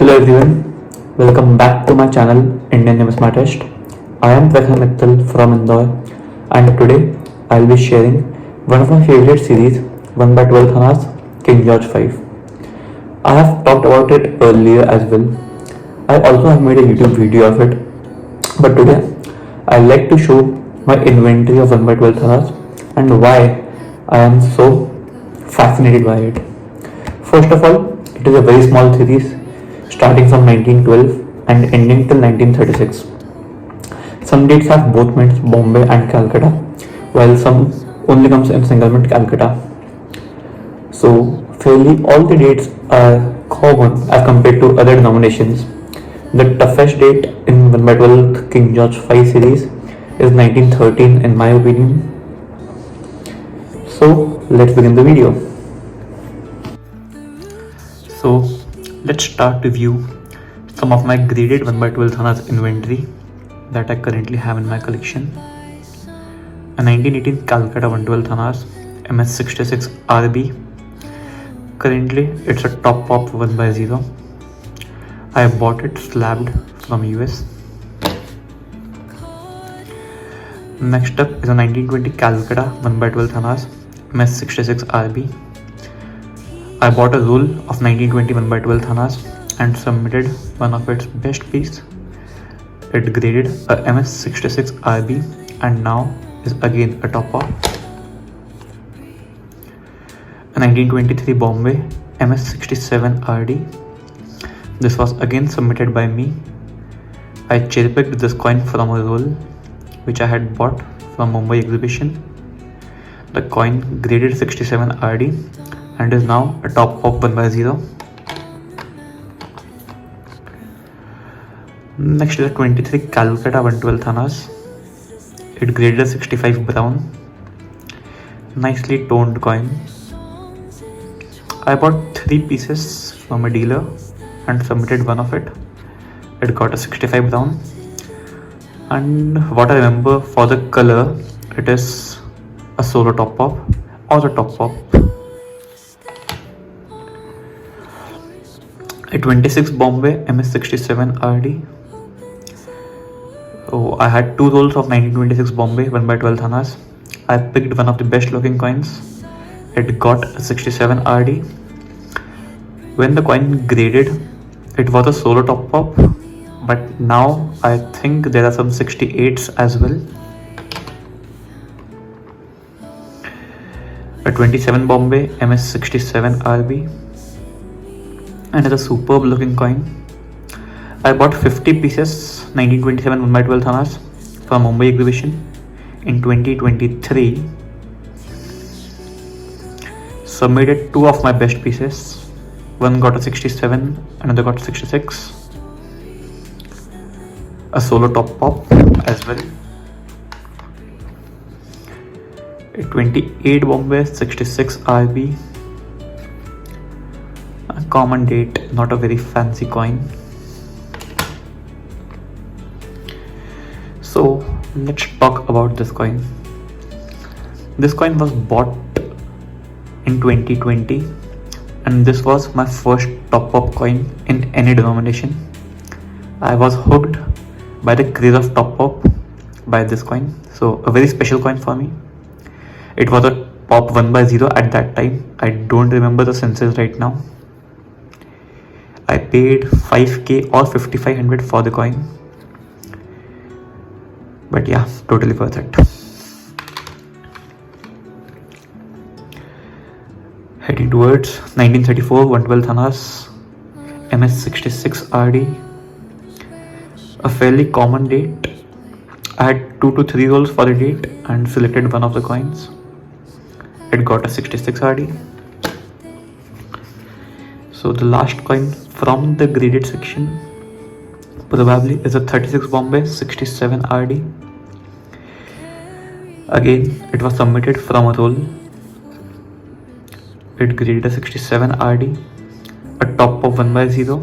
Hello everyone, welcome back to my channel Indian Numismatist. I am Prakhar Mittal from Indore and today I will be sharing one of my favorite series 1 by 12 Khanas, King George V. I have talked about it earlier as well. I also have made a YouTube video of it, but today I would like to show my inventory of 1 by 12 Khanas and why I am so fascinated by it. First of all, it is a very small series starting from 1912 and ending till 1936. Some dates have both mints, Bombay and Calcutta, while some only comes in single mint Calcutta. So fairly all the dates are common as compared to other denominations. The toughest date in 1 by 12 King George V series is 1913 in my opinion. So let's begin the video. So let's start to view some of my graded 1 by 12 Thanas inventory that I currently have in my collection. A 1918 Calcutta 112 Thanas MS66 RB. Currently it's a top pop 1 by 0. I bought it slabbed from US. Next up is a 1920 Calcutta 1 by 12 Thanas MS66 RB. I bought a roll of 1920 1 by 12 Thanas and submitted one of its best piece. It graded a MS66 RB and now is again a top up. A 1923 Bombay MS67 RD. This was again submitted by me. I cherry picked this coin from a roll which I had bought from Mumbai exhibition. The coin graded 67 RD and is now a top of 1 by 0. Next is a 23 Calcutta 112 Thanas. It graded a 65 brown. Nicely toned coin. I bought 3 pieces from a dealer and submitted one of it. It got a 65 brown. And what I remember for the color, it is a solo top pop or a top pop. A 26 Bombay MS67 RD. Oh, I had 2 rolls of 1926 Bombay 1 by 12 Thanas. I picked one of the best looking coins. It got a 67 RD. When the coin graded, it was a solo top pop, but now I think there are some 68s as well. A 27 Bombay MS67 RB. Another superb looking coin. I bought 50 pieces 1927 1 by 12 Thanas from Mumbai exhibition in 2023. Submitted 2 of my best pieces. One got a 67, another got a 66. A solo top pop as well. A 28 Bombay 66 RB. A common date, not a very fancy coin. So let's talk about this coin. This coin was bought in 2020 and this was my first top pop coin in any denomination. I was hooked by the craze of top pop by this coin. So a very special coin for me. It was a pop 1 by 0 at that time. I don't remember the census right now. I paid 5k or 5500 for the coin. But yeah, totally worth it. Heading towards 1934 112 Thanas MS66 RD. A fairly common date. I had 2 to 3 rolls for the date and selected one of the coins. It got a 66 RD. So the last coin from the graded section probably is a 36 Bombay 67 RD. Again, it was submitted from a roll. It graded a 67 RD, a top of 1 by 0.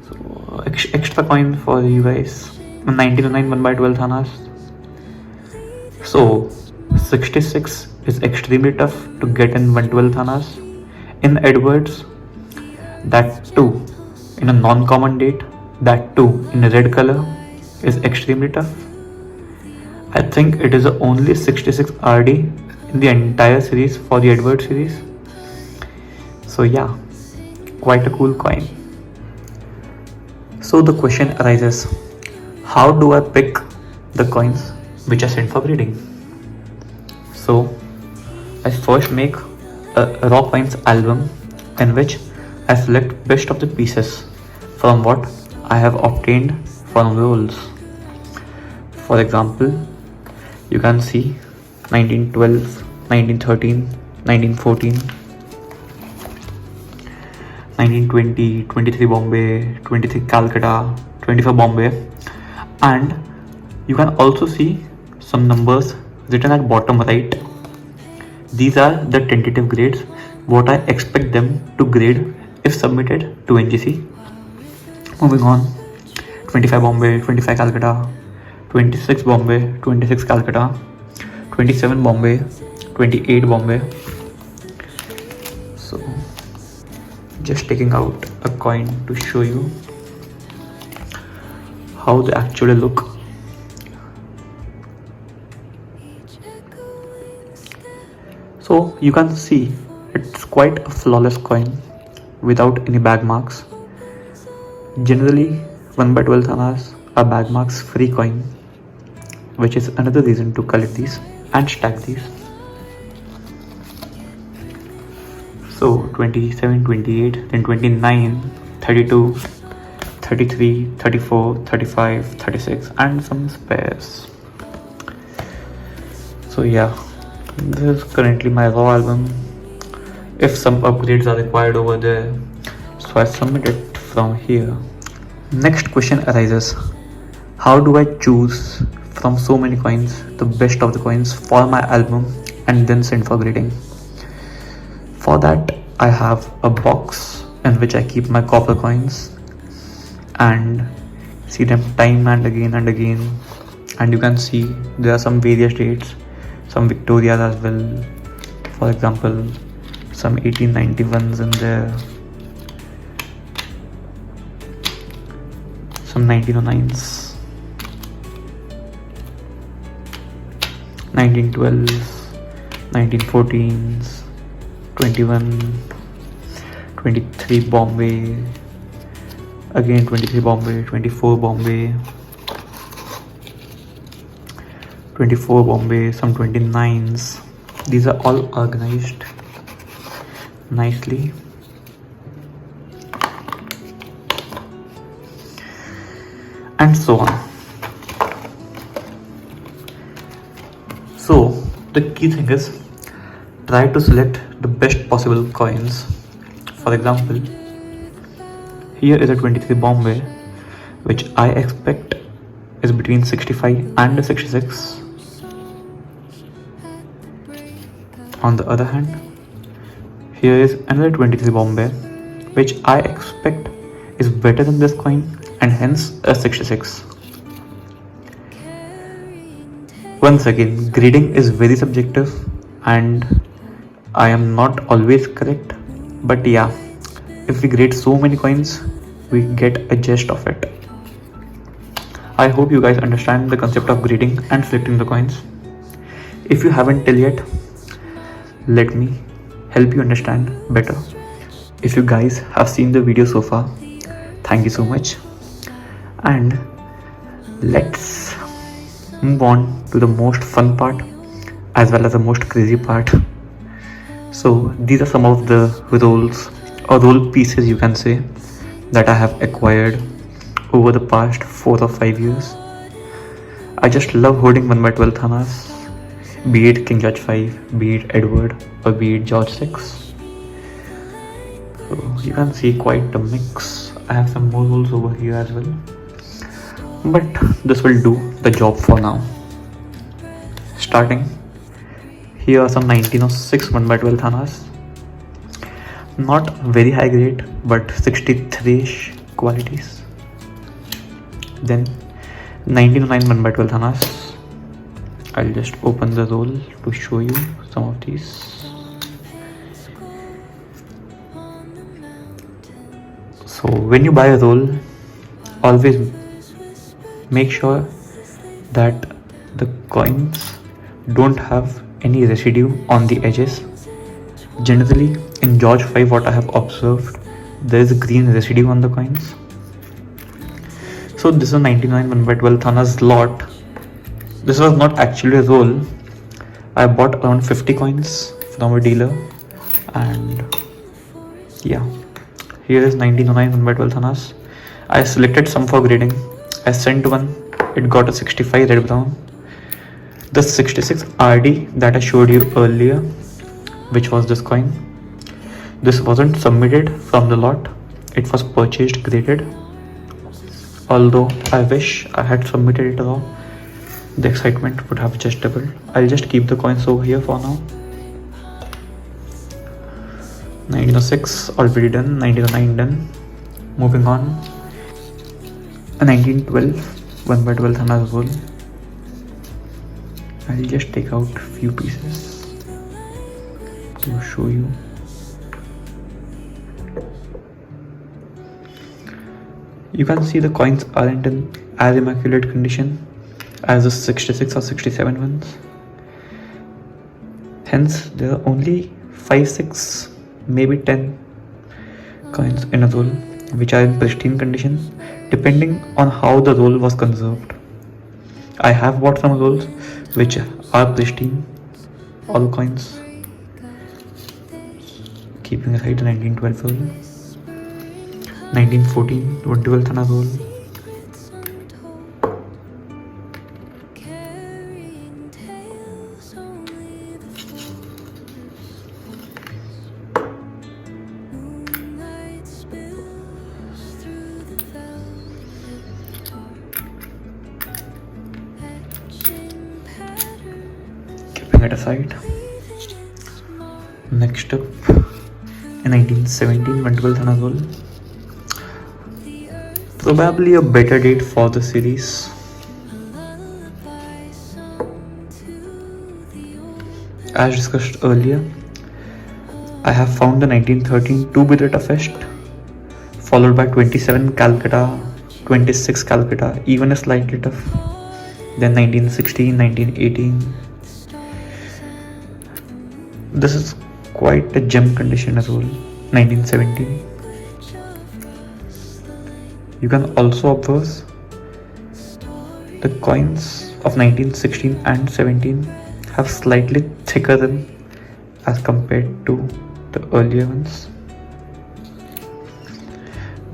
So extra coin for you guys. 1909 1 by 12 Thanas. So 66 is extremely tough to get in 112 Thanas in Edwards, that too in a non-common date, that too in a red color, is extremely tough. I think it is the only 66 RD in the entire series for the Edwards series. So yeah, quite a cool coin. So the question arises, how do I pick the coins which are sent for grading? So I first make a raw coins album in which I select best of the pieces from what I have obtained from the rolls. For example, you can see 1912, 1913, 1914, 1920, 23 Bombay, 23 Calcutta, 24 Bombay, and you can also see some numbers written at bottom right. These are the tentative grades, what I expect them to grade if submitted to NGC. Moving on, 25 Bombay, 25 Calcutta, 26 Bombay, 26 Calcutta, 27 Bombay, 28 Bombay. So just taking out a coin to show you how they actually look. So you can see it's quite a flawless coin without any bag marks. Generally 1/12 annas are bag marks free coin, which is another reason to collect these and stack these. So 27, 28, then 29, 32, 33, 34, 35, 36 and some spares. So yeah, this is currently my raw album. If some upgrades are required over there, so I submit it from here. Next question arises, how do I choose from so many coins the best of the coins for my album and then send for grading? For that I have a box in which I keep my copper coins and see them time and again, and you can see there are some various dates, some Victorias as well. For example, some 1891s in there, some 1909s, 1912s, 1914s, 21, 23 Bombay, again 23 Bombay, 24 Bombay, 24 Bombay, some 29s. These are all organized nicely. And so on. So the key thing is try to select the best possible coins. For example, here is a 23 Bombay, which I expect is between 65 and 66. On the other hand, here is another 23 Bombay, which I expect is better than this coin and hence a 66. Once again, grading is very subjective and I am not always correct, but yeah, if we grade so many coins, we get a gist of it. I hope you guys understand the concept of grading and selecting the coins. If you haven't till yet, let me help you understand better. If you guys have seen the video so far, thank you so much, and let's move on to the most fun part as well as the most crazy part. So these are some of the rolls or roll pieces, you can say, that I have acquired over the past 4 or 5 years. I just love holding 1/12 annas, be it King George V, be it Edward, or be it George VI. So you can see quite a mix. I have some more rolls over here as well, but this will do the job for now. Starting, here are some 1906 1/12 annas. Not very high grade, but 63ish qualities. Then 1909 1/12 annas. I'll just open the roll to show you some of these. So when you buy a roll, always make sure that the coins don't have any residue on the edges. Generally in George 5, what I have observed, there is a green residue on the coins. So this is 99 1/12 Thanas lot. This was not actually a roll. I bought around 50 coins from a dealer, and yeah, here is 1909 1/12 Thanas. I selected some for grading. I sent one, it got a 65 red brown. The 66 RD that I showed you earlier, which was this coin, this wasn't submitted from the lot, it was purchased graded. Although I wish I had submitted it raw, the excitement would have just doubled. I'll just keep the coins over here for now. 1906 already done, 1909 done. Moving on, a 1912 1/12 Thanas roll. I'll just take out few pieces to show you. You can see the coins aren't in as immaculate condition as the 66 or 67 ones. Hence, there are only 5, 6, maybe 10 coins in a roll which are in pristine condition, depending on how the roll was conserved. I have bought some rolls which are pristine, all coins. Keeping aside the 1912 roll, 1914 1/12 Thana roll, keeping it aside. Next up, in 1917 1/12 Thana roll. Probably a better date for the series. As discussed earlier, I have found the 1913 to be the toughest, followed by 27 Calcutta, 26 Calcutta, even a slightly tough, then 1916, 1918. This is quite a gem condition as well, 1917. You can also observe the coins of 1916 and 17 have slightly thicker rim as compared to the earlier ones.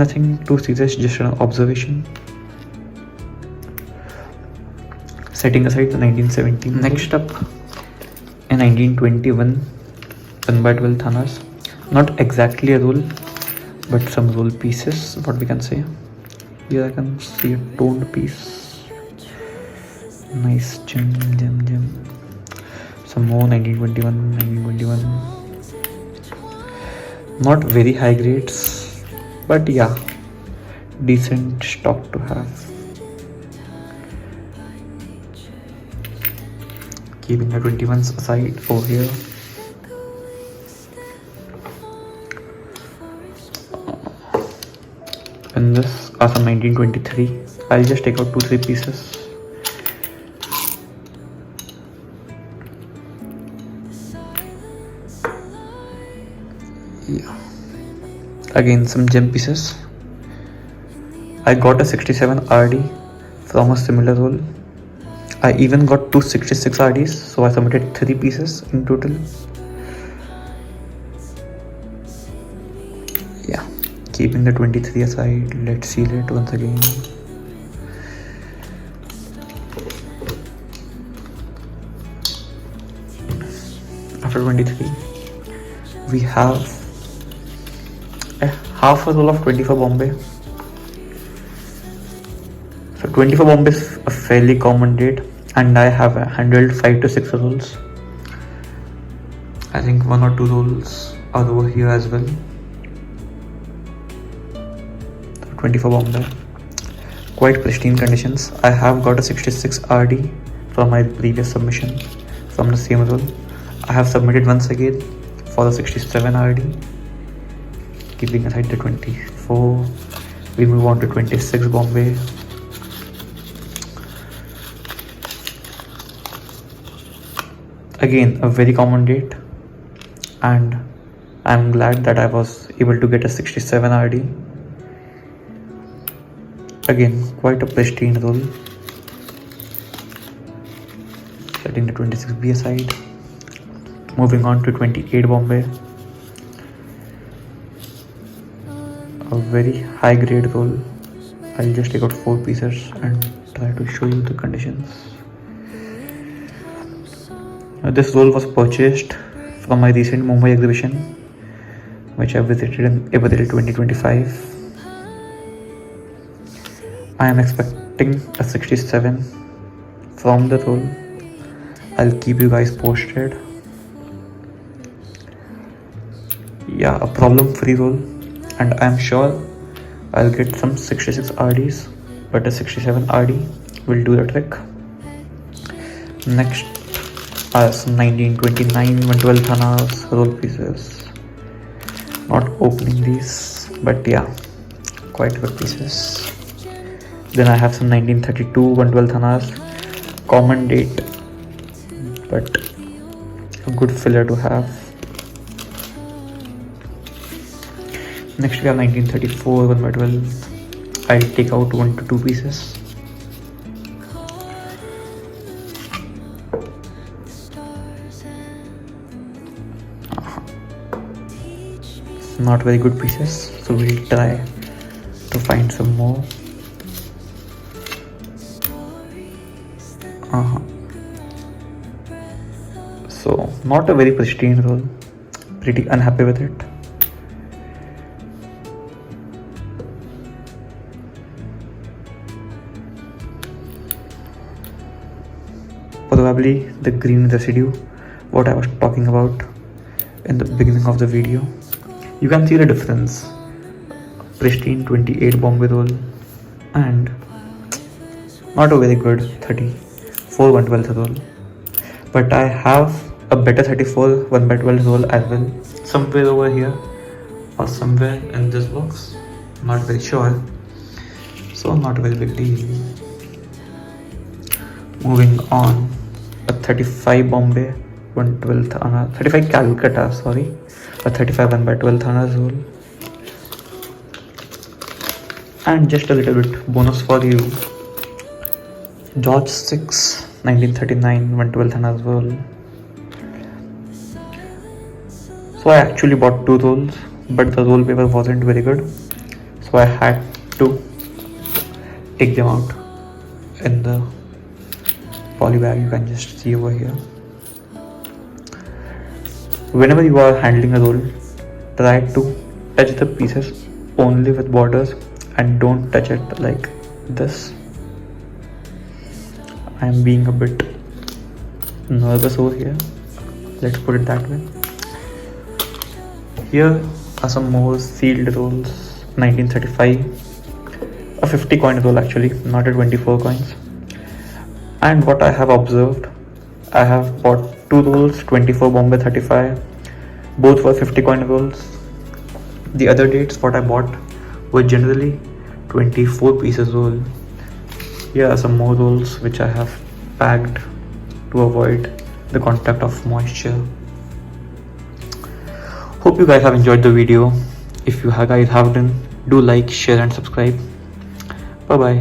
Nothing too serious, just an observation. Setting aside the 1917. Next up, in 1921 1/12 Thanas. Not exactly a roll, but some roll pieces, what we can say. Here I can see a toned piece. Nice gem. Some more 1921. Not very high grades, but yeah, decent stock to have. Keeping the 21s aside over here. And this are some 1923. I'll just take out 2-3 pieces. Yeah. Again, some gem pieces. I got a 67 RD from a similar roll. I even got 2 66 RDs, so I submitted 3 pieces in total. Yeah. Keeping the 23 aside, let's seal it once again. After 23, we have a half a roll of 24 Bombay. So 24 Bombay is a fairly common date, and I have handled 5 to 6 rolls. I think 1 or 2 rolls are over here as well. 24 Bombay, quite pristine conditions. I have got a 66 RD from my previous submission from the same roll. I have submitted once again for the 67 RD, keeping aside the 24 24. We move on to 26 Bombay. Again, a very common date, and I'm glad that I was able to get a 67 RD. Again, quite a pristine roll. Setting the 26B aside. Moving on to 28 Bombay. A very high grade roll. I'll just take out 4 pieces and try to show you the conditions. This roll was purchased from my recent Mumbai exhibition, which I visited in April 2025. I am expecting a 67 from the roll. I'll keep you guys posted. Yeah, a problem-free roll, and I'm sure I'll get some 66 RDs, but a 67 RD will do the trick. Next are some 1929 112 Thanas roll pieces. Not opening these, but yeah, quite good pieces. Then I have some 1932 112 Thanas, common date, but a good filler to have. Next we have 1934 1/12. I'll take out 1 to 2 pieces. Not very good pieces, so we'll try to find some more. So not a very pristine roll, pretty unhappy with it. Probably the green residue, what I was talking about in the beginning of the video. You can see the difference. Pristine 28 Bombay roll and not a very good 34 1/12 roll. But I have a better 34 1/12 roll as well, somewhere over here or somewhere in this box. Not very sure. So not a very big deal. Moving on, a 35 Bombay 1/12 Thana, 35 Calcutta, sorry, a 35 1/12 Thana roll. And just a little bit bonus for you, George 6 1939 1/12 Thana roll. So I actually bought 2 rolls, but the roll paper wasn't very good, so I had to take them out in the poly bag. You can just see over here. Whenever you are handling a roll, try to touch the pieces only with borders and don't touch it like this. I am being a bit nervous over here, let's put it that way. Here are some more sealed rolls. 1935, a 50 coin roll actually, not a 24 coins. And what I have observed, I have bought 2 rolls, 24 Bombay 35, both were 50 coin rolls. The other dates what I bought were generally 24 pieces roll. Here are some more rolls which I have packed to avoid the contact of moisture. Hope you guys have enjoyed the video. If you guys have done, do like, share and subscribe. Bye bye.